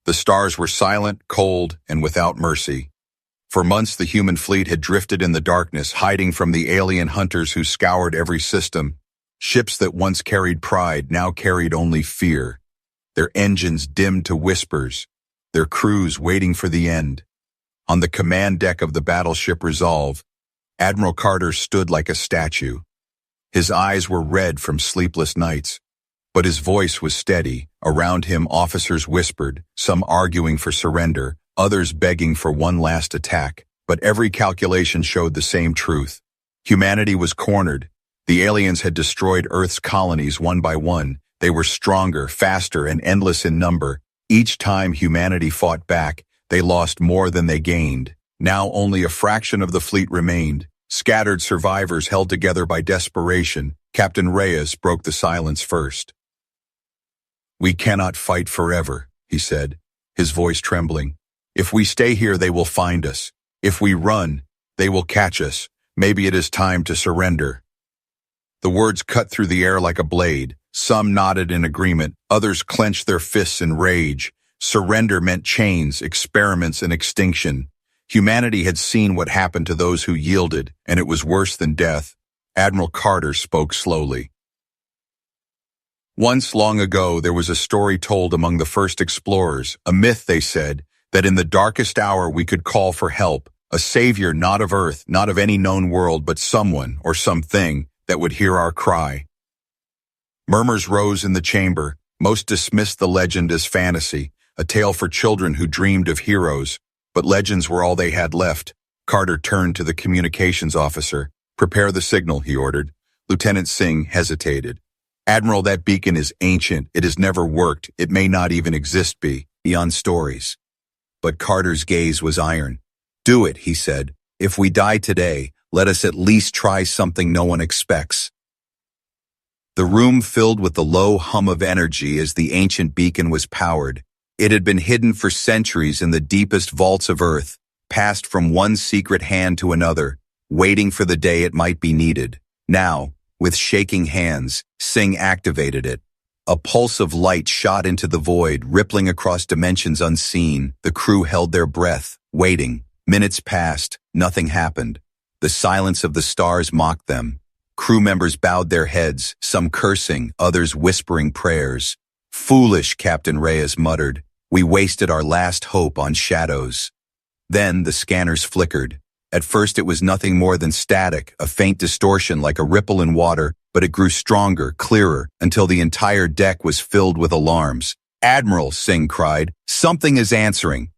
The stars were silent, cold, and without mercy. For months the human fleet had drifted in the darkness, hiding from the alien hunters who scoured every system. Ships that once carried pride now carried only fear. Their engines dimmed to whispers, their crews waiting for the end. On the command deck of the battleship Resolve, Admiral Carter stood like a statue. His eyes were red from sleepless nights, but his voice was steady. Around him officers whispered, some arguing for surrender, others begging for one last attack, but every calculation showed the same truth. Humanity was cornered. The aliens had destroyed Earth's colonies one by one. They were stronger, faster, and endless in number. Each time humanity fought back, they lost more than they gained. Now only a fraction of the fleet remained. Scattered survivors held together by desperation. Captain Reyes broke the silence first. "We cannot fight forever," he said, his voice trembling. "If we stay here, they will find us. If we run, they will catch us. Maybe it is time to surrender." The words cut through the air like a blade. Some nodded in agreement, others clenched their fists in rage. Surrender meant chains, experiments, and extinction. Humanity had seen what happened to those who yielded, and it was worse than death. Admiral Carter spoke slowly. "Once long ago, there was a story told among the first explorers, a myth, they said, that in the darkest hour we could call for help, a savior not of Earth, not of any known world, but someone or something that would hear our cry." Murmurs rose in the chamber. Most dismissed the legend as fantasy, a tale for children who dreamed of heroes. But legends were all they had left. Carter turned to the communications officer. "Prepare the signal," he ordered. Lieutenant Singh hesitated. "Admiral, that beacon is ancient. It has never worked. It may not even exist beyond stories." But Carter's gaze was iron. "Do it," he said. "If we die today, let us at least try something no one expects." The room filled with the low hum of energy as the ancient beacon was powered. It had been hidden for centuries in the deepest vaults of Earth, passed from one secret hand to another, waiting for the day it might be needed. Now, with shaking hands, Singh activated it. A pulse of light shot into the void, rippling across dimensions unseen. The crew held their breath, waiting. Minutes passed, nothing happened. The silence of the stars mocked them. Crew members bowed their heads, some cursing, others whispering prayers. "Foolish," Captain Reyes muttered. "We wasted our last hope on shadows." Then the scanners flickered. At first it was nothing more than static, a faint distortion like a ripple in water, but it grew stronger, clearer, until the entire deck was filled with alarms. "Admiral," Singh cried, "something is answering."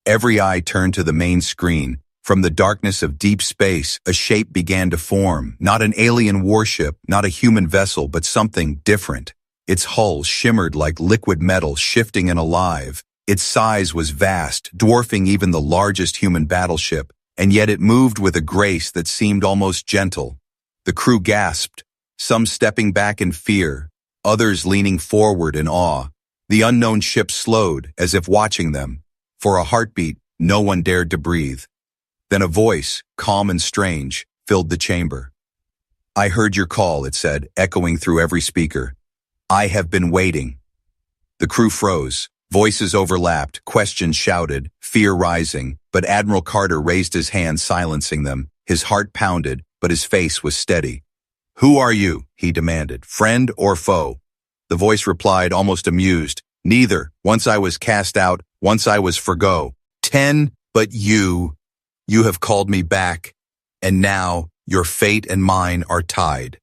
Every eye turned to the main screen. From the darkness of deep space, a shape began to form. Not an alien warship, not a human vessel, but something different. Its hull shimmered like liquid metal, shifting and alive. Its size was vast, dwarfing even the largest human battleship, and yet it moved with a grace that seemed almost gentle. The crew gasped, some stepping back in fear, others leaning forward in awe. The unknown ship slowed, as if watching them. For a heartbeat, no one dared to breathe. Then a voice, calm and strange, filled the chamber. "I heard your call," it said, echoing through every speaker. "I have been waiting." The crew froze. Voices overlapped, questions shouted, fear rising, but Admiral Carter raised his hand, silencing them. His heart pounded, but his face was steady. "Who are you?" he demanded. "Friend or foe?" The voice replied, almost amused. "Neither. Once I was cast out, once I was forgo. 10, but you have called me back, and now your fate and mine are tied."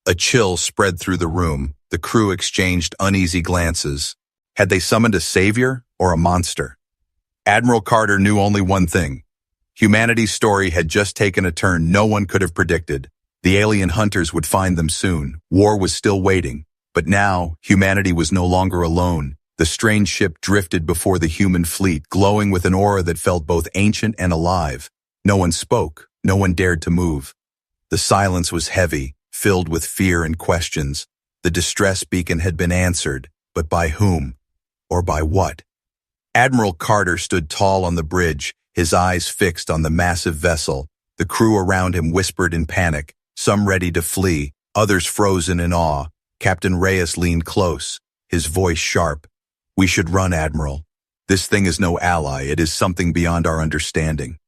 A chill spread through the room. The crew exchanged uneasy glances. Had they summoned a savior or a monster? Admiral Carter knew only one thing. Humanity's story had just taken a turn no one could have predicted. The alien hunters would find them soon. War was still waiting. But now, humanity was no longer alone. The strange ship drifted before the human fleet, glowing with an aura that felt both ancient and alive. No one spoke. No one dared to move. The silence was heavy, filled with fear and questions. The distress beacon had been answered, but by whom? Or by what? Admiral Carter stood tall on the bridge, his eyes fixed on the massive vessel. The crew around him whispered in panic, some ready to flee, others frozen in awe. Captain Reyes leaned close, his voice sharp. "We should run, Admiral. This thing is no ally, it is something beyond our understanding.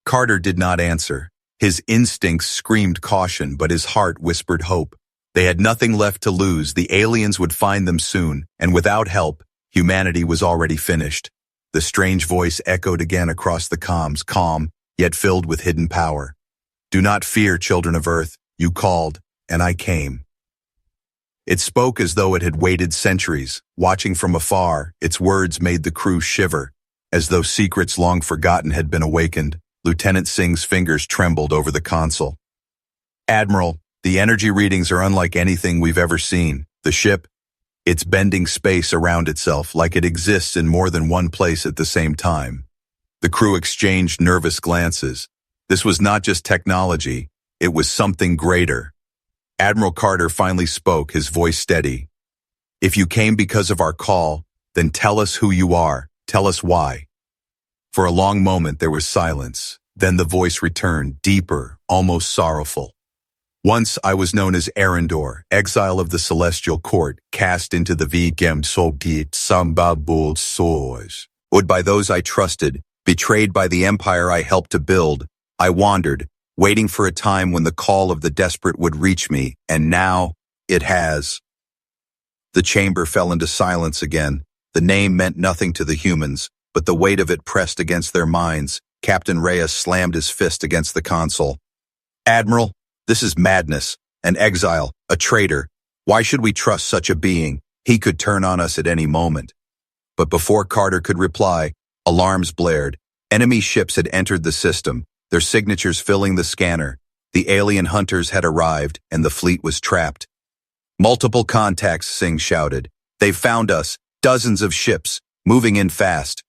Carter did not answer. His instincts screamed caution, but his heart whispered hope. They had nothing left to lose, the aliens would find them soon, and without help, humanity was already finished. The strange voice echoed again across the comms, calm, yet filled with hidden power. Do not fear, children of Earth, you called, and I came. It spoke as though it had waited centuries. Watching from afar, its words made the crew shiver, as though secrets long forgotten had been awakened. Lieutenant Singh's fingers trembled over the console. Admiral, the energy readings are unlike anything we've ever seen. The ship, it's bending space around itself like it exists in more than one place at the same time. The crew exchanged nervous glances. This was not just technology, it was something greater. Admiral Carter finally spoke, his voice steady. If you came because of our call, then tell us who you are. Tell us why. For a long moment there was silence. Then the voice returned, deeper, almost sorrowful. Once I was known as Arendor, exile of the Celestial Court, cast into the Vigem Soviet Sambabul Soars. Would by those I trusted, betrayed by the empire I helped to build, I wandered, waiting for a time when the call of the desperate would reach me, and now it has. The chamber fell into silence again. The name meant nothing to the humans, but the weight of it pressed against their minds. Captain Reyes slammed his fist against the console. Admiral, this is madness, an exile, a traitor. Why should we trust such a being? He could turn on us at any moment. But before Carter could reply, alarms blared. Enemy ships had entered the system, their signatures filling the scanner. The alien hunters had arrived, and the fleet was trapped. Multiple contacts, Singh shouted. They've found us, dozens of ships, moving in fast.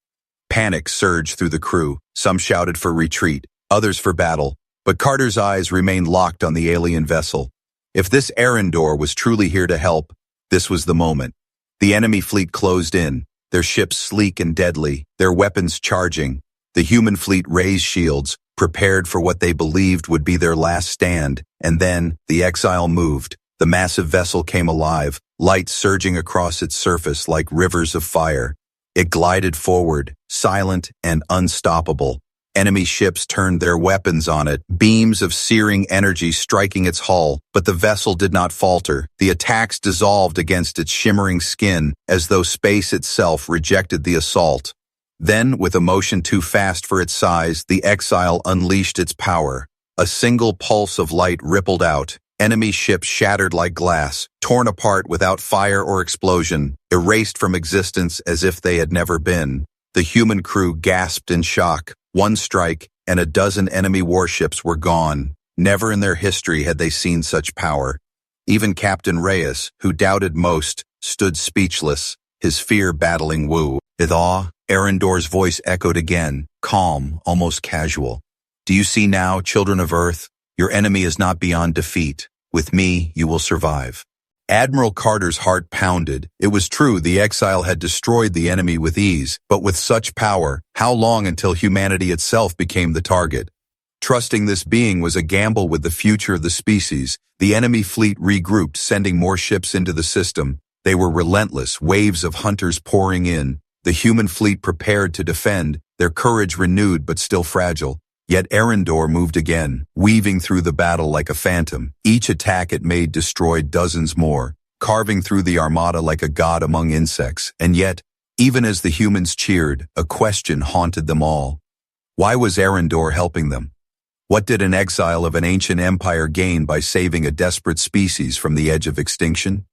Panic surged through the crew. Some shouted for retreat, others for battle, but Carter's eyes remained locked on the alien vessel. If this Arendor was truly here to help, this was the moment. The enemy fleet closed in, their ships sleek and deadly, their weapons charging. The human fleet raised shields, prepared for what they believed would be their last stand, and then the exile moved. The massive vessel came alive, light surging across its surface like rivers of fire. It glided forward, silent and unstoppable. Enemy ships turned their weapons on it, beams of searing energy striking its hull, but the vessel did not falter. The attacks dissolved against its shimmering skin, as though space itself rejected the assault. Then, with a motion too fast for its size, the exile unleashed its power. A single pulse of light rippled out. Enemy ships shattered like glass, torn apart without fire or explosion, erased from existence as if they had never been. The human crew gasped in shock. One strike, and a dozen enemy warships were gone. Never in their history had they seen such power. Even Captain Reyes, who doubted most, stood speechless, his fear battling Wu. With awe, Arendor's voice echoed again, calm, almost casual. Do you see now, children of Earth? Your enemy is not beyond defeat. With me, you will survive. Admiral Carter's heart pounded. It was true, the exile had destroyed the enemy with ease, but with such power, how long until humanity itself became the target? Trusting this being was a gamble with the future of the species. The enemy fleet regrouped, sending more ships into the system. They were relentless, waves of hunters pouring in. The human fleet prepared to defend, their courage renewed but still fragile. Yet Arendor moved again, weaving through the battle like a phantom. Each attack it made destroyed dozens more, carving through the armada like a god among insects. And yet, even as the humans cheered, a question haunted them all. Why was Arendor helping them? What did an exile of an ancient empire gain by saving a desperate species from the edge of extinction?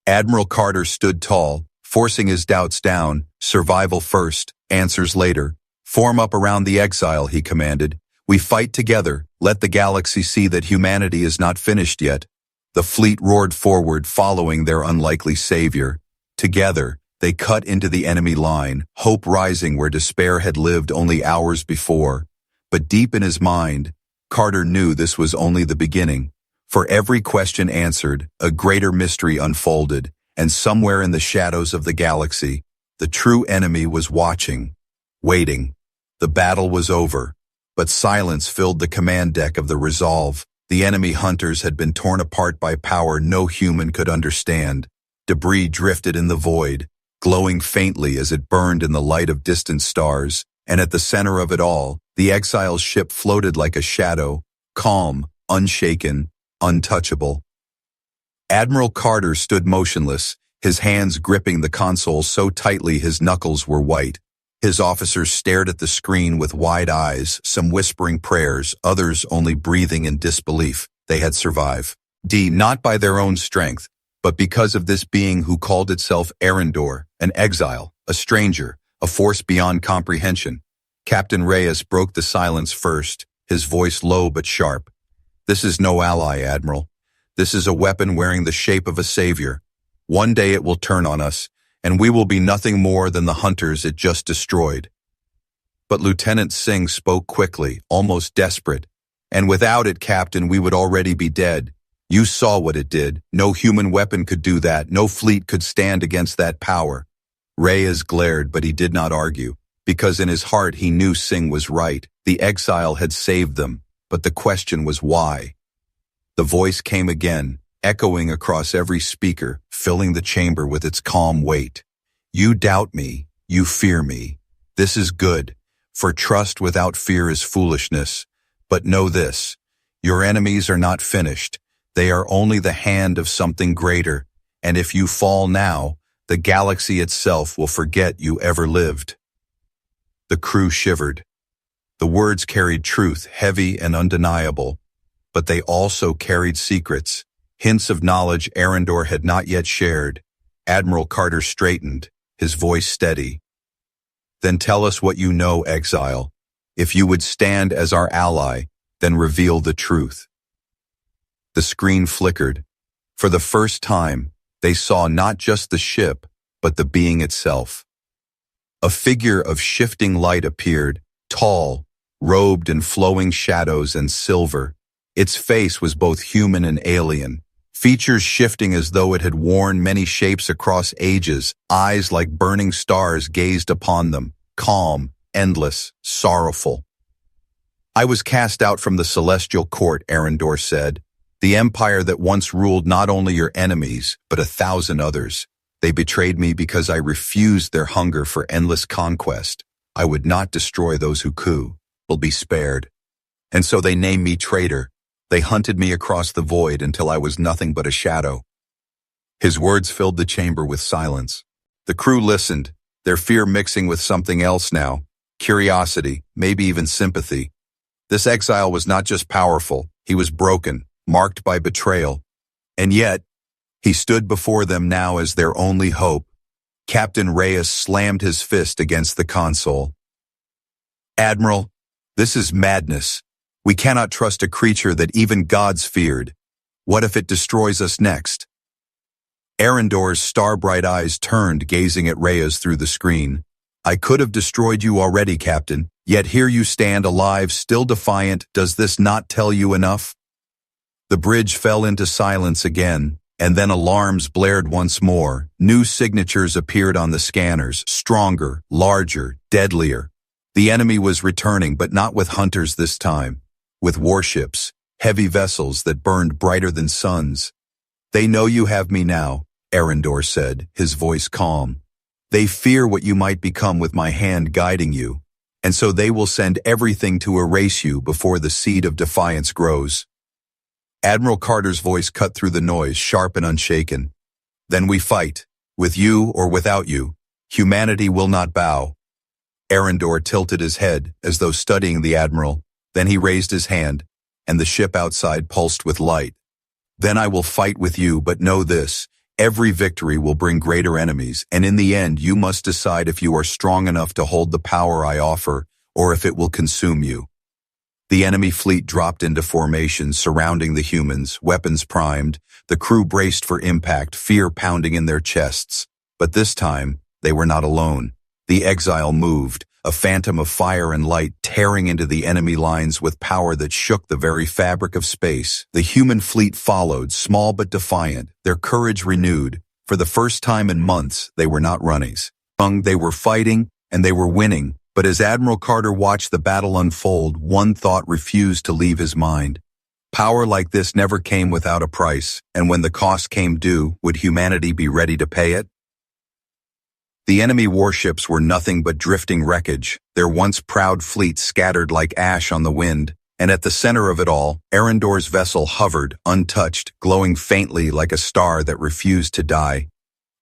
Admiral Carter stood tall, forcing his doubts down. Survival first, answers later. Form up around the exile, he commanded. We fight together, let the galaxy see that humanity is not finished yet. The fleet roared forward, following their unlikely savior. Together, they cut into the enemy line, hope rising where despair had lived only hours before. But deep in his mind, Carter knew this was only the beginning. For every question answered, a greater mystery unfolded, and somewhere in the shadows of the galaxy, the true enemy was watching, waiting. The battle was over. But silence filled the command deck of the Resolve. The enemy hunters had been torn apart by power no human could understand. Debris drifted in the void. glowing faintly as it burned in the light of distant stars, and at the center of it all, the exile's ship floated like a shadow, calm, unshaken, untouchable. Admiral Carter stood motionless, his hands gripping the console so tightly his knuckles were white. His officers stared at the screen with wide eyes, some whispering prayers, others only breathing in disbelief. They had survived. Not by their own strength, but because of this being who called itself Arendor, an exile, a stranger, a force beyond comprehension. Captain Reyes broke the silence first, his voice low but sharp. This is no ally, Admiral. This is a weapon wearing the shape of a savior. One day it will turn on us, and we will be nothing more than the hunters it just destroyed. But Lieutenant Singh spoke quickly, almost desperate. And without it, Captain, we would already be dead. You saw what it did. No human weapon could do that. No fleet could stand against that power. Reyes glared, but he did not argue, because in his heart he knew Singh was right. The exile had saved them, but the question was why. The voice came again, echoing across every speaker, filling the chamber with its calm weight. You doubt me, you fear me. This is good, for trust without fear is foolishness. But know this, your enemies are not finished. They are only the hand of something greater, and if you fall now, the galaxy itself will forget you ever lived. The crew shivered. The words carried truth, heavy and undeniable, but they also carried secrets, hints of knowledge Arendor had not yet shared. Admiral Carter straightened, his voice steady. Then tell us what you know, exile. If you would stand as our ally, then reveal the truth. The screen flickered. For the first time, they saw not just the ship, but the being itself. A figure of shifting light appeared, tall, robed in flowing shadows and silver. Its face was both human and alien, features shifting as though it had worn many shapes across ages. Eyes like burning stars gazed upon them, calm, endless, sorrowful. I was cast out from the celestial court, Arendor said. The empire that once ruled not only your enemies, but 1,000 others. They betrayed me because I refused their hunger for endless conquest. I would not destroy those who will be spared. And so they named me traitor. They hunted me across the void until I was nothing but a shadow. His words filled the chamber with silence. The crew listened, their fear mixing with something else now, curiosity, maybe even sympathy. This exile was not just powerful, he was broken, marked by betrayal. And yet, he stood before them now as their only hope. Captain Reyes slammed his fist against the console. Admiral, this is madness. We cannot trust a creature that even gods feared. What if it destroys us next? Arendor's star-bright eyes turned, gazing at Reyes through the screen. I could have destroyed you already, Captain, yet here you stand alive, still defiant. Does this not tell you enough? The bridge fell into silence again, and then alarms blared once more. New signatures appeared on the scanners, stronger, larger, deadlier. The enemy was returning, but not with hunters this time. With warships, heavy vessels that burned brighter than suns. They know you have me now, Arendor said, his voice calm. They fear what you might become with my hand guiding you, and so they will send everything to erase you before the seed of defiance grows. Admiral Carter's voice cut through the noise, sharp and unshaken. Then we fight, with you or without you. Humanity will not bow. Arendor tilted his head, as though studying the Admiral. Then he raised his hand, and the ship outside pulsed with light. Then I will fight with you, but know this, every victory will bring greater enemies, and in the end you must decide if you are strong enough to hold the power I offer, or if it will consume you. The enemy fleet dropped into formation, surrounding the humans, weapons primed. The crew braced for impact, fear pounding in their chests. But this time, they were not alone. The exile moved, a phantom of fire and light tearing into the enemy lines with power that shook the very fabric of space. The human fleet followed, small but defiant, their courage renewed. For the first time in months, they were not runnies. They were fighting, and they were winning. But as Admiral Carter watched the battle unfold, one thought refused to leave his mind. Power like this never came without a price, and when the cost came due, would humanity be ready to pay it? The enemy warships were nothing but drifting wreckage, their once proud fleet scattered like ash on the wind, and at the center of it all, Arendor's vessel hovered, untouched, glowing faintly like a star that refused to die.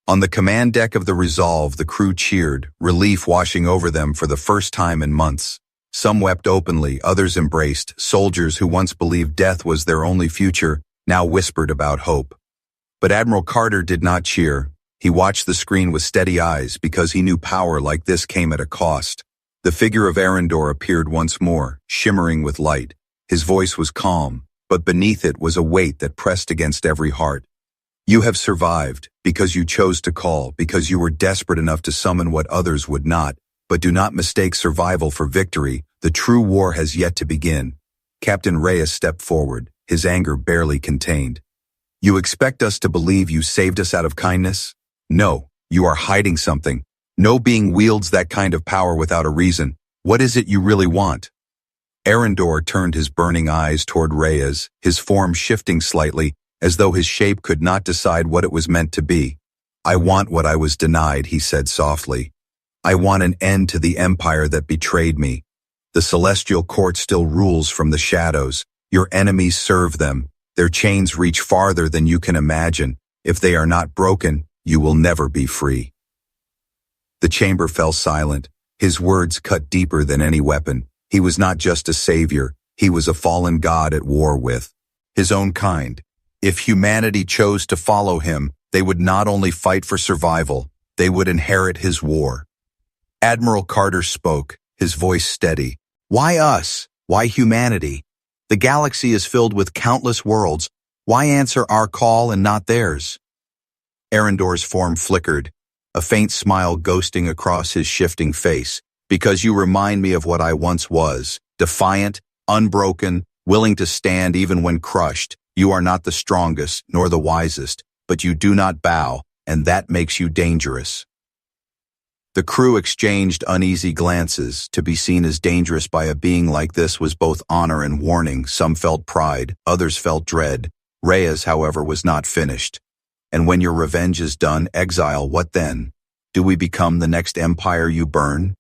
On the command deck of the Resolve, the crew cheered, relief washing over them for the first time in months. Some wept openly, others embraced. Soldiers who once believed death was their only future now whispered about hope. But Admiral Carter did not cheer. He watched the screen with steady eyes because he knew power like this came at a cost. The figure of Arendor appeared once more, shimmering with light. His voice was calm, but beneath it was a weight that pressed against every heart. You have survived, because you chose to call, because you were desperate enough to summon what others would not. But do not mistake survival for victory. The true war has yet to begin. Captain Reyes stepped forward, his anger barely contained. You expect us to believe you saved us out of kindness? No, you are hiding something. No being wields that kind of power without a reason. What is it you really want? Arendor turned his burning eyes toward Reyes, his form shifting slightly, as though his shape could not decide what it was meant to be. I want what I was denied, he said softly. I want an end to the empire that betrayed me. The celestial court still rules from the shadows. Your enemies serve them. Their chains reach farther than you can imagine. If they are not broken, you will never be free. The chamber fell silent. His words cut deeper than any weapon. He was not just a savior. He was a fallen god at war with his own kind. If humanity chose to follow him, they would not only fight for survival, they would inherit his war. Admiral Carter spoke, his voice steady. Why us? Why humanity? The galaxy is filled with countless worlds. Why answer our call and not theirs? Arendor's form flickered, a faint smile ghosting across his shifting face. Because you remind me of what I once was, defiant, unbroken, willing to stand even when crushed. You are not the strongest, nor the wisest, but you do not bow, and that makes you dangerous. The crew exchanged uneasy glances. To be seen as dangerous by a being like this was both honor and warning. Some felt pride, others felt dread. Reyes, however, was not finished. And when your revenge is done, exile, what then? Do we become the next empire you burn?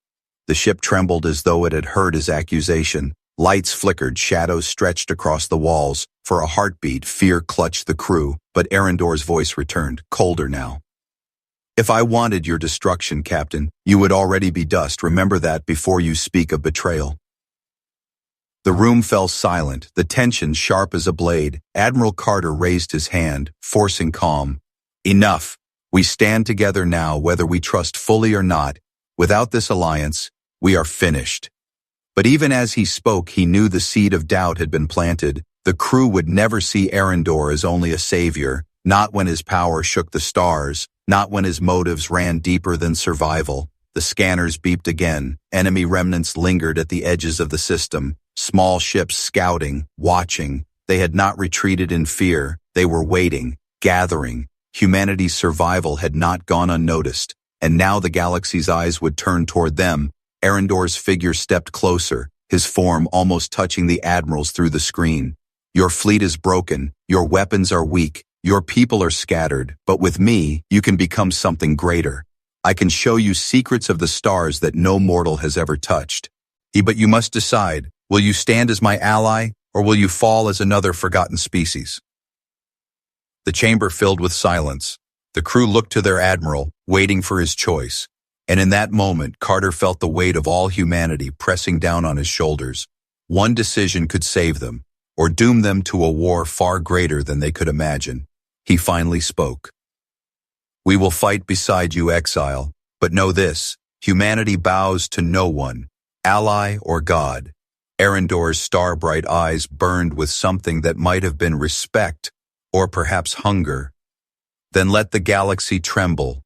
The ship trembled as though it had heard his accusation. Lights flickered, shadows stretched across the walls. For a heartbeat, fear clutched the crew, but Arendor's voice returned, colder now. If I wanted your destruction, Captain, you would already be dust. Remember that before you speak of betrayal. The room fell silent, the tension sharp as a blade. Admiral Carter raised his hand, forcing calm. Enough. We stand together now, whether we trust fully or not. Without this alliance, we are finished. But even as he spoke, he knew the seed of doubt had been planted. The crew would never see Arendor as only a savior, not when his power shook the stars, not when his motives ran deeper than survival. The scanners beeped again. Enemy remnants lingered at the edges of the system. Small ships scouting, watching. They had not retreated in fear. They were waiting, gathering. Humanity's survival had not gone unnoticed, and now the galaxy's eyes would turn toward them. Arendor's figure stepped closer, his form almost touching the admiral's through the screen. Your fleet is broken, your weapons are weak, your people are scattered, but with me, you can become something greater. I can show you secrets of the stars that no mortal has ever touched. But you must decide, will you stand as my ally, or will you fall as another forgotten species? The chamber filled with silence. The crew looked to their admiral, waiting for his choice. And in that moment, Carter felt the weight of all humanity pressing down on his shoulders. One decision could save them, or doom them to a war far greater than they could imagine. He finally spoke. We will fight beside you, exile, but know this, humanity bows to no one, ally or god. Arendor's star-bright eyes burned with something that might have been respect, or perhaps hunger. Then let the galaxy tremble,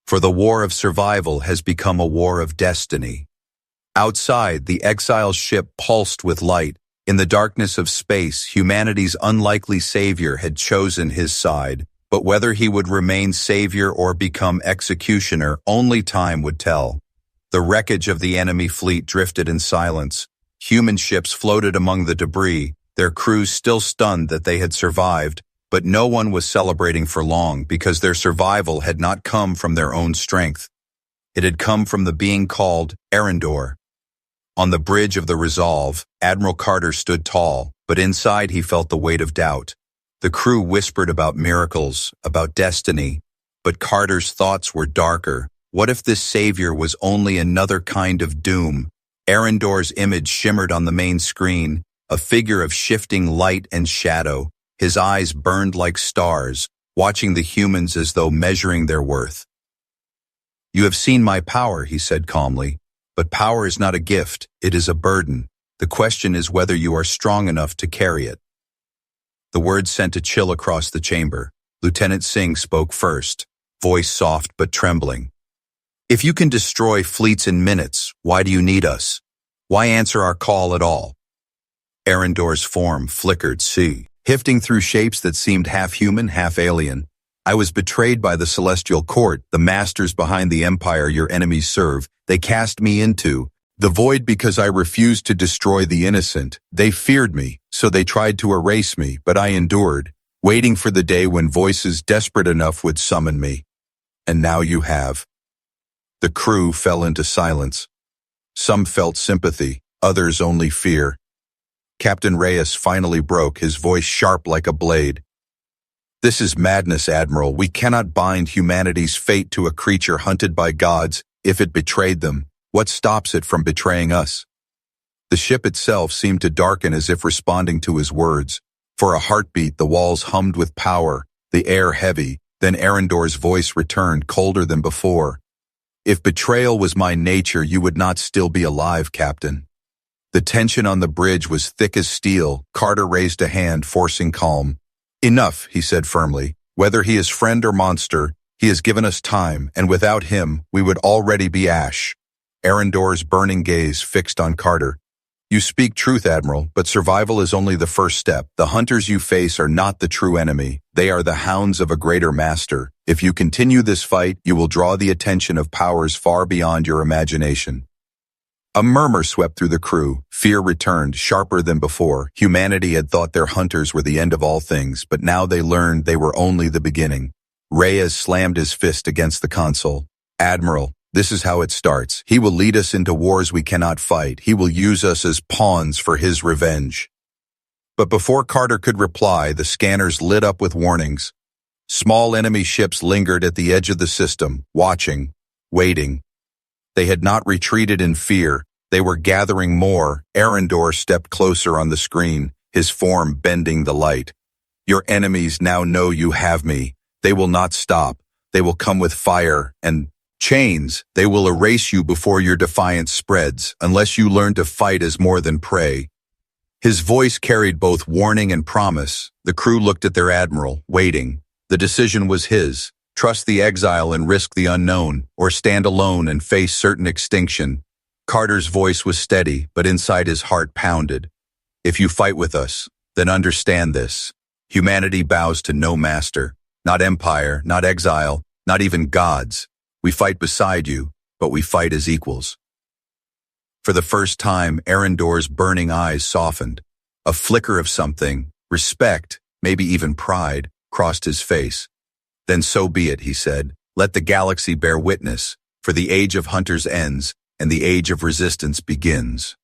for the war of survival has become a war of destiny. Outside, the exile's ship pulsed with light. In the darkness of space, humanity's unlikely savior had chosen his side, but whether he would remain savior or become executioner, only time would tell. The wreckage of the enemy fleet drifted in silence. Human ships floated among the debris, their crews still stunned that they had survived, but no one was celebrating for long because their survival had not come from their own strength. It had come from the being called Arendor. On the bridge of the Resolve, Admiral Carter stood tall, but inside he felt the weight of doubt. The crew whispered about miracles, about destiny, but Carter's thoughts were darker. What if this savior was only another kind of doom? Arendor's image shimmered on the main screen, a figure of shifting light and shadow. His eyes burned like stars, watching the humans as though measuring their worth. "You have seen my power," he said calmly, "but power is not a gift, it is a burden. The question is whether you are strong enough to carry it." The words sent a chill across the chamber. Lieutenant Singh spoke first, voice soft but trembling. "If you can destroy fleets in minutes, why do you need us? Why answer our call at all?" Arendor's form flickered, shifting through shapes that seemed half human, half alien. "I was betrayed by the Celestial Court, the masters behind the empire your enemies serve. They cast me into the void because I refused to destroy the innocent. They feared me, so they tried to erase me, but I endured, waiting for the day when voices desperate enough would summon me. And now you have." The crew fell into silence. Some felt sympathy, others only fear. Captain Reyes finally broke, his voice sharp like a blade. "This is madness, Admiral. We cannot bind humanity's fate to a creature hunted by gods. If it betrayed them, what stops it from betraying us?" The ship itself seemed to darken as if responding to his words. For a heartbeat, the walls hummed with power, the air heavy. Then Arendor's voice returned, colder than before. "If betrayal was my nature, you would not still be alive, Captain." The tension on the bridge was thick as steel. Carter raised a hand, forcing calm. "Enough," he said firmly. "Whether he is friend or monster, he has given us time, and without him, we would already be ash." Arendor's burning gaze fixed on Carter. "You speak truth, Admiral, but survival is only the first step. The hunters you face are not the true enemy. They are the hounds of a greater master. If you continue this fight, you will draw the attention of powers far beyond your imagination." A murmur swept through the crew. Fear returned, sharper than before. Humanity had thought their hunters were the end of all things, but now they learned they were only the beginning. Reyes slammed his fist against the console. "Admiral, this is how it starts. He will lead us into wars we cannot fight. He will use us as pawns for his revenge." But before Carter could reply, the scanners lit up with warnings. Small enemy ships lingered at the edge of the system, watching, waiting. They had not retreated in fear. They were gathering more. Arendor stepped closer on the screen, his form bending the light. "Your enemies now know you have me. They will not stop. They will come with fire and chains. They will erase you before your defiance spreads, unless you learn to fight as more than prey." His voice carried both warning and promise. The crew looked at their admiral, waiting. The decision was his. Trust the exile and risk the unknown, or stand alone and face certain extinction. Carter's voice was steady, but inside his heart pounded. "If you fight with us, then understand this. Humanity bows to no master, not empire, not exile, not even gods. We fight beside you, but we fight as equals." For the first time, Arendor's burning eyes softened. A flicker of something, respect, maybe even pride, crossed his face. "Then so be it," he said. "Let the galaxy bear witness, for the age of hunters ends, and the age of resistance begins."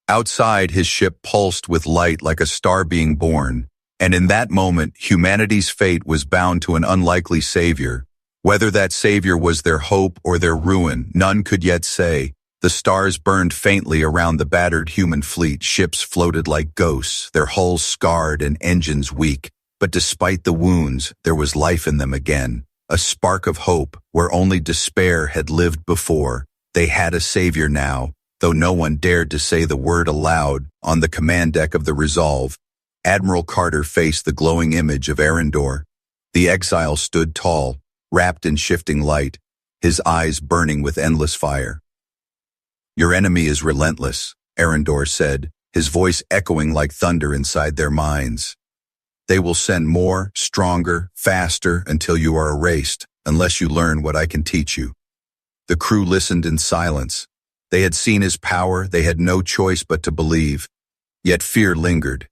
Outside, his ship pulsed with light like a star being born, and in that moment, humanity's fate was bound to an unlikely savior. Whether that savior was their hope or their ruin, none could yet say. The stars burned faintly around the battered human fleet. Ships floated like ghosts, their hulls scarred and engines weak. But despite the wounds, there was life in them again, a spark of hope where only despair had lived before. They had a savior now, though no one dared to say the word aloud. On the command deck of the Resolve, Admiral Carter faced the glowing image of Arendor. The exile stood tall, wrapped in shifting light, his eyes burning with endless fire. "Your enemy is relentless," Arendor said, his voice echoing like thunder inside their minds. "They will send more, stronger, faster, until you are erased, unless you learn what I can teach you." The crew listened in silence. They had seen his power, they had no choice but to believe. Yet fear lingered.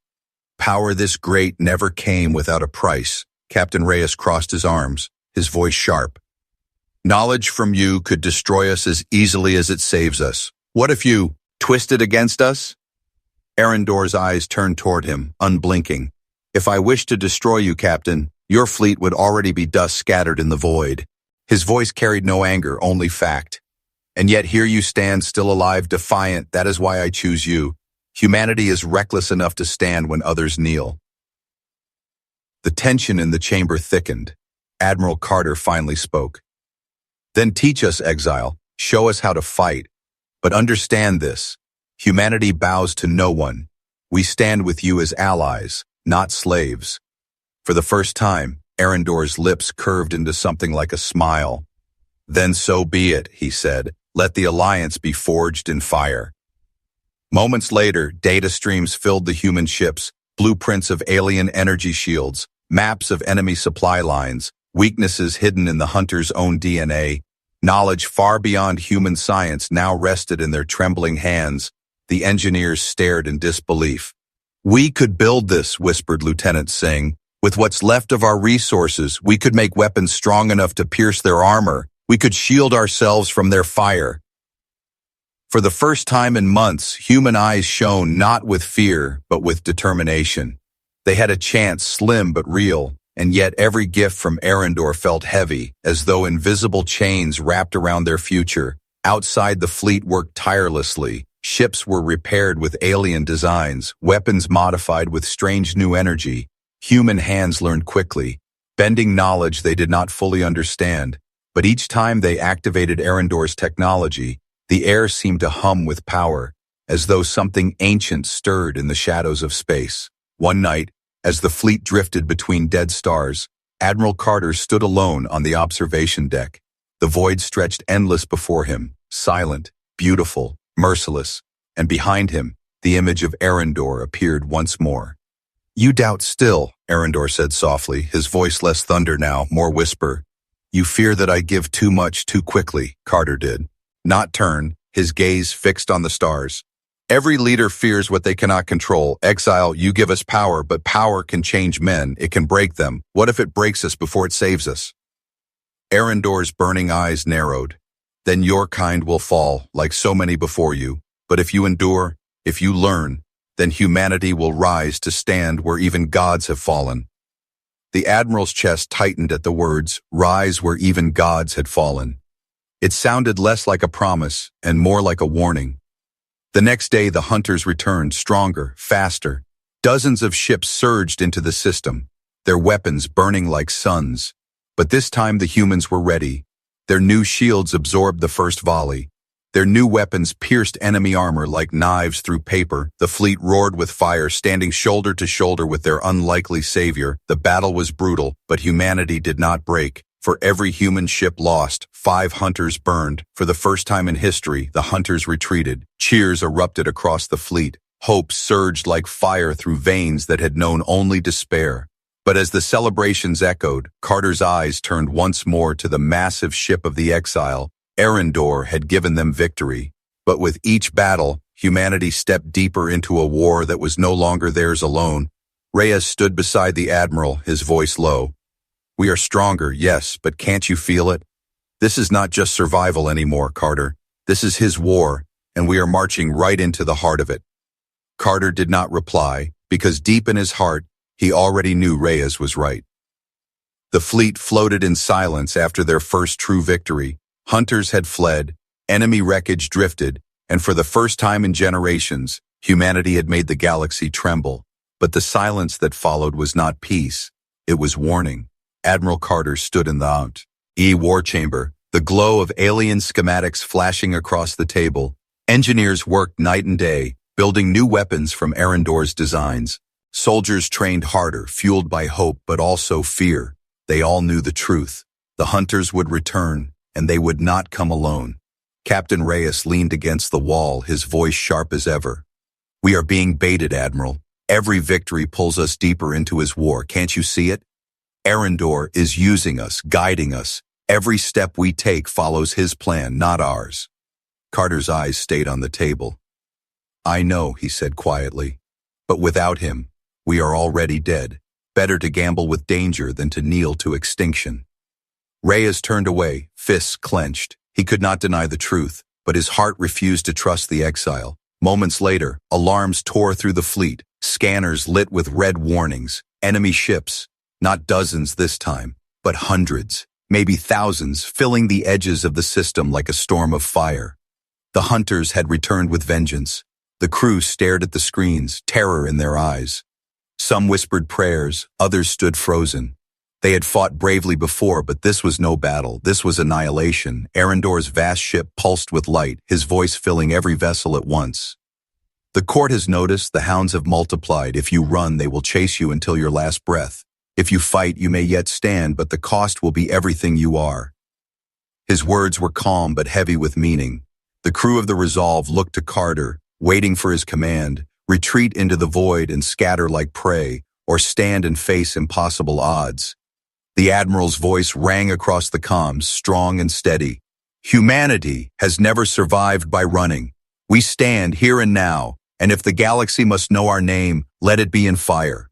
Power this great never came without a price. Captain Reyes crossed his arms, his voice sharp. Knowledge from you could destroy us as easily as it saves us. What if you twist it against us? Arendor's eyes turned toward him, unblinking. If I wished to destroy you, Captain, your fleet would already be dust scattered in the void. His voice carried no anger, only fact. And yet here you stand, still alive, defiant. That is why I choose you. Humanity is reckless enough to stand when others kneel. The tension in the chamber thickened. Admiral Carter finally spoke. Then teach us, exile. Show us how to fight. But understand this. Humanity bows to no one. We stand with you as allies, not slaves. For the first time, Arendor's lips curved into something like a smile. Then so be it, he said. Let the alliance be forged in fire. Moments later, data streams filled the human ships, blueprints of alien energy shields, maps of enemy supply lines, weaknesses hidden in the hunter's own DNA. Knowledge far beyond human science now rested in their trembling hands. The engineers stared in disbelief. We could build this, whispered Lieutenant Singh. With what's left of our resources, we could make weapons strong enough to pierce their armor. We could shield ourselves from their fire. For the first time in months, human eyes shone not with fear, but with determination. They had a chance, slim but real, and yet every gift from Arendor felt heavy, as though invisible chains wrapped around their future. Outside, the fleet worked tirelessly. Ships were repaired with alien designs, weapons modified with strange new energy. Human hands learned quickly, bending knowledge they did not fully understand. But each time they activated Arendor's technology, the air seemed to hum with power, as though something ancient stirred in the shadows of space. One night, as the fleet drifted between dead stars, Admiral Carter stood alone on the observation deck. The void stretched endless before him, silent, beautiful, merciless, and behind him, the image of Arendor appeared once more. You doubt still, Arendor said softly, his voice less thunder now, more whisper. You fear that I give too much too quickly, Carter did. Not turn, his gaze fixed on the stars. Every leader fears what they cannot control. Exile, you give us power, but power can change men. It can break them. What if it breaks us before it saves us? Arendor's burning eyes narrowed. Then your kind will fall, like so many before you. But if you endure, if you learn, then humanity will rise to stand where even gods have fallen. The Admiral's chest tightened at the words, rise where even gods had fallen. It sounded less like a promise and more like a warning. The next day, the hunters returned, stronger, faster. Dozens of ships surged into the system, their weapons burning like suns. But this time the humans were ready. Their new shields absorbed the first volley. Their new weapons pierced enemy armor like knives through paper. The fleet roared with fire, standing shoulder to shoulder with their unlikely savior. The battle was brutal, but humanity did not break. For every human ship lost, 5 hunters burned. For the first time in history, the hunters retreated. Cheers erupted across the fleet. Hope surged like fire through veins that had known only despair. But as the celebrations echoed, Carter's eyes turned once more to the massive ship of the exile. Arendor had given them victory. But with each battle, humanity stepped deeper into a war that was no longer theirs alone. Reyes stood beside the Admiral, his voice low. We are stronger, yes, but can't you feel it? This is not just survival anymore, Carter. This is his war, and we are marching right into the heart of it. Carter did not reply, because deep in his heart, he already knew Reyes was right. The fleet floated in silence after their first true victory. Hunters had fled, enemy wreckage drifted, and for the first time in generations, humanity had made the galaxy tremble. But the silence that followed was not peace, it was warning. Admiral Carter stood in the war chamber, the glow of alien schematics flashing across the table. Engineers worked night and day, building new weapons from Arendor's designs. Soldiers trained harder, fueled by hope but also fear. They all knew the truth. The hunters would return, and they would not come alone. Captain Reyes leaned against the wall, his voice sharp as ever. We are being baited, Admiral. Every victory pulls us deeper into his war. Can't you see it? Arendor is using us, guiding us. Every step we take follows his plan, not ours. Carter's eyes stayed on the table. I know, he said quietly, but without him, we are already dead. Better to gamble with danger than to kneel to extinction. Reyes turned away, fists clenched. He could not deny the truth, but his heart refused to trust the exile. Moments later, alarms tore through the fleet, scanners lit with red warnings. Enemy ships, not dozens this time, but hundreds, maybe thousands, filling the edges of the system like a storm of fire. The hunters had returned with vengeance. The crew stared at the screens, terror in their eyes. Some whispered prayers, others stood frozen. They had fought bravely before, but this was no battle. This was annihilation. Arendor's vast ship pulsed with light, his voice filling every vessel at once. The court has noticed, the hounds have multiplied. If you run, they will chase you until your last breath. If you fight, you may yet stand, but the cost will be everything you are. His words were calm but heavy with meaning. The crew of the Resolve looked to Carter, waiting for his command: retreat into the void and scatter like prey, or stand and face impossible odds. The Admiral's voice rang across the comms, strong and steady. Humanity has never survived by running. We stand here and now, and if the galaxy must know our name, let it be in fire.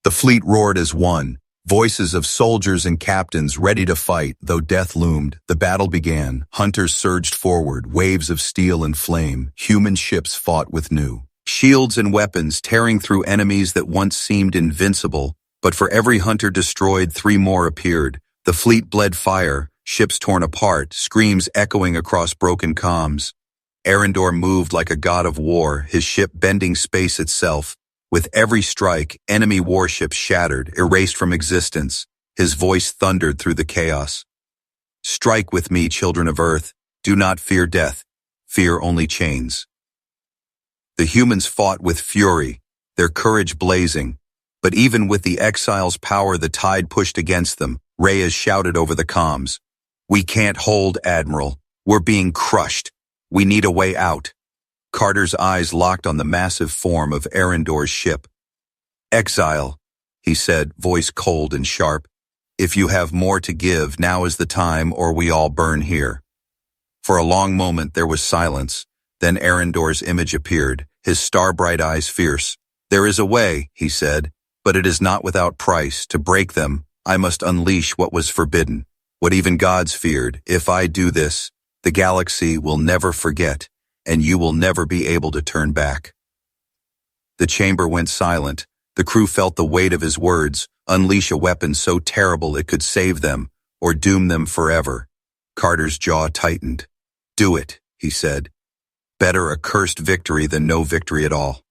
The fleet roared as one, voices of soldiers and captains ready to fight. Though death loomed, the battle began. Hunters surged forward, waves of steel and flame. Human ships fought with new shields and weapons, tearing through enemies that once seemed invincible. But for every hunter destroyed, 3 more appeared. The fleet bled fire, ships torn apart, screams echoing across broken comms. Arendor moved like a god of war, his ship bending space itself. With every strike, enemy warships shattered, erased from existence. His voice thundered through the chaos. Strike with me, children of Earth. Do not fear death. Fear only chains. The humans fought with fury, their courage blazing. But even with the exiles' power, the tide pushed against them. Reyes shouted over the comms. We can't hold, Admiral. We're being crushed. We need a way out. Carter's eyes locked on the massive form of Arendor's ship. Exile, he said, voice cold and sharp. If you have more to give, now is the time, or we all burn here. For a long moment there was silence. Then Arendor's image appeared, his star-bright eyes fierce. There is a way, he said. But it is not without price. To break them, I must unleash what was forbidden, what even gods feared. If I do this, the galaxy will never forget, and you will never be able to turn back. The chamber went silent. The crew felt the weight of his words. Unleash a weapon so terrible it could save them, or doom them forever. Carter's jaw tightened. Do it, he said. Better a cursed victory than no victory at all.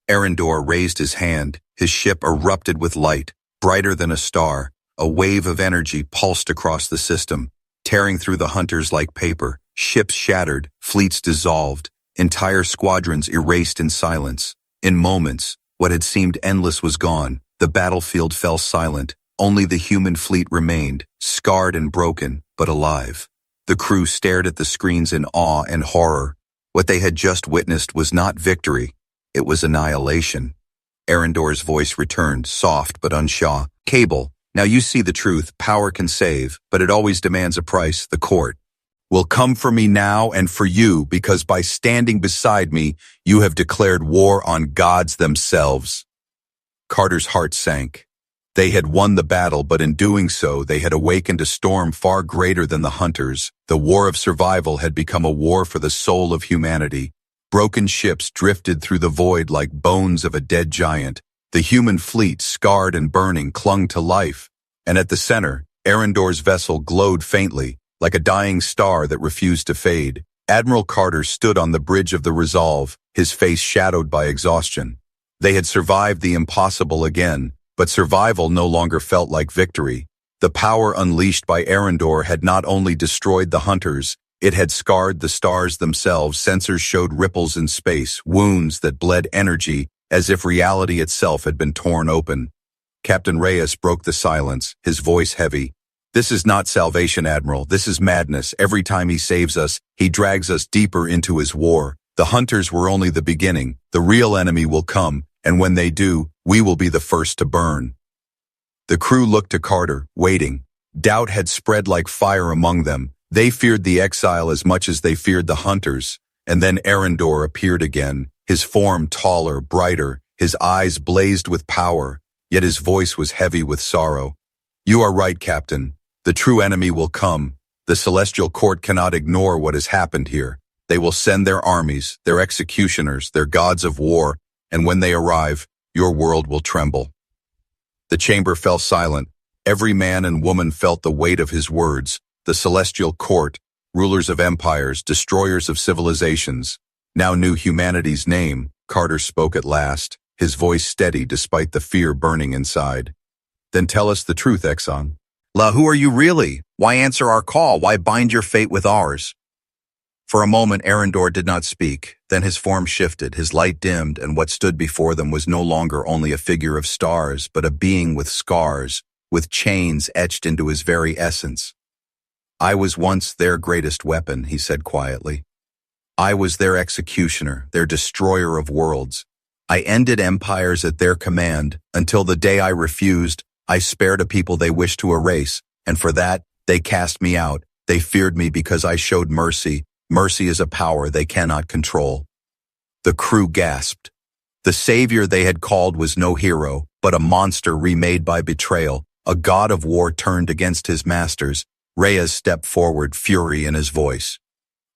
Arendor raised his hand. His ship erupted with light, brighter than a star. A wave of energy pulsed across the system, tearing through the hunters like paper. Ships shattered, fleets dissolved, entire squadrons erased in silence. In moments, what had seemed endless was gone. The battlefield fell silent. Only the human fleet remained, scarred and broken, but alive. The crew stared at the screens in awe and horror. What they had just witnessed was not victory. It was annihilation. Arendor's voice returned, soft but unshaw. Cable, now you see the truth. Power can save, but it always demands a price. The court will come for me now and for you, because by standing beside me, you have declared war on gods themselves. Carter's heart sank. They had won the battle, but in doing so, they had awakened a storm far greater than the hunters. The war of survival had become a war for the soul of humanity. Broken ships drifted through the void like bones of a dead giant. The human fleet, scarred and burning, clung to life. And at the center, Arendor's vessel glowed faintly, like a dying star that refused to fade. Admiral Carter stood on the bridge of the Resolve, his face shadowed by exhaustion. They had survived the impossible again, but survival no longer felt like victory. The power unleashed by Arendor had not only destroyed the hunters, it had scarred the stars themselves. Sensors showed ripples in space, wounds that bled energy, as if reality itself had been torn open. Captain Reyes broke the silence, his voice heavy. This is not salvation, Admiral. This is madness. Every time he saves us, he drags us deeper into his war. The hunters were only the beginning. The real enemy will come, and when they do, we will be the first to burn. The crew looked to Carter, waiting. Doubt had spread like fire among them. They feared the exile as much as they feared the hunters. And then Arendor appeared again, his form taller, brighter, his eyes blazed with power, yet his voice was heavy with sorrow. You are right, Captain. The true enemy will come. The celestial court cannot ignore what has happened here. They will send their armies, their executioners, their gods of war, and when they arrive, your world will tremble. The chamber fell silent. Every man and woman felt the weight of his words. The celestial court, rulers of empires, destroyers of civilizations, now knew humanity's name. Carter spoke at last, his voice steady despite the fear burning inside. Then tell us the truth, Exxon. Who are you really? Why answer our call? Why bind your fate with ours? For a moment, Arendor did not speak. Then his form shifted, his light dimmed, and what stood before them was no longer only a figure of stars, but a being with scars, with chains etched into his very essence. I was once their greatest weapon, he said quietly. I was their executioner, their destroyer of worlds. I ended empires at their command. Until the day I refused, I spared a people they wished to erase, and for that, they cast me out. They feared me because I showed mercy. Mercy is a power they cannot control. The crew gasped. The savior they had called was no hero, but a monster remade by betrayal, a god of war turned against his masters. Reyes stepped forward, fury in his voice.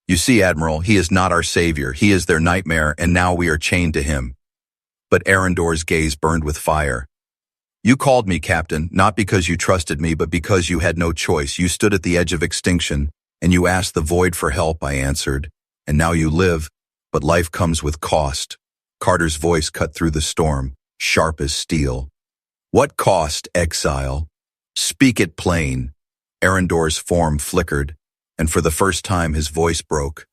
You see, Admiral, he is not our savior. He is their nightmare, and now we are chained to him. But Arendor's gaze burned with fire. You called me, Captain, not because you trusted me, but because you had no choice. You stood at the edge of extinction, and you asked the void for help, I answered. And now you live, but life comes with cost. Carter's voice cut through the storm, sharp as steel. What cost, exile? Speak it plain. Arendor's form flickered, and for the first time his voice broke.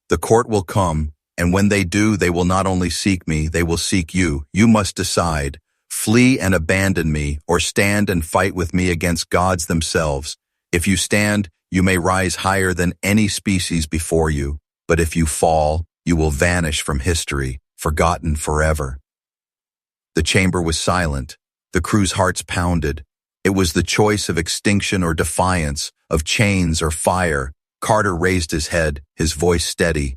The court will come, and when they do, they will not only seek me, they will seek you. You must decide. Flee and abandon me, or stand and fight with me against gods themselves. If you stand, you may rise higher than any species before you, but if you fall, you will vanish from history, forgotten forever. The chamber was silent. The crew's hearts pounded. It was the choice of extinction or defiance, of chains or fire. Carter raised his head, his voice steady.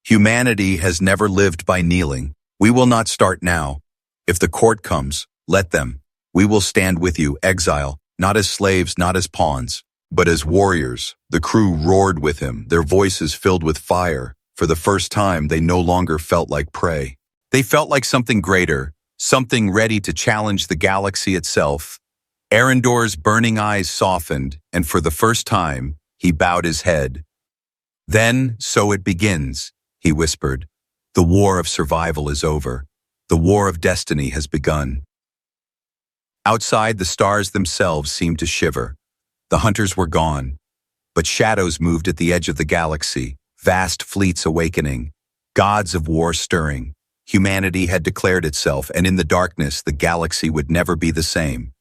Humanity has never lived by kneeling. We will not start now. If the court comes, let them. We will stand with you, exile, not as slaves, not as pawns, but as warriors. The crew roared with him, their voices filled with fire. For the first time, they no longer felt like prey. They felt like something greater, something ready to challenge the galaxy itself. Arendor's burning eyes softened, and for the first time, he bowed his head. Then, so it begins, he whispered. The war of survival is over. The war of destiny has begun. Outside, the stars themselves seemed to shiver. The hunters were gone, but shadows moved at the edge of the galaxy, vast fleets awakening, gods of war stirring. Humanity had declared itself, and in the darkness, the galaxy would never be the same.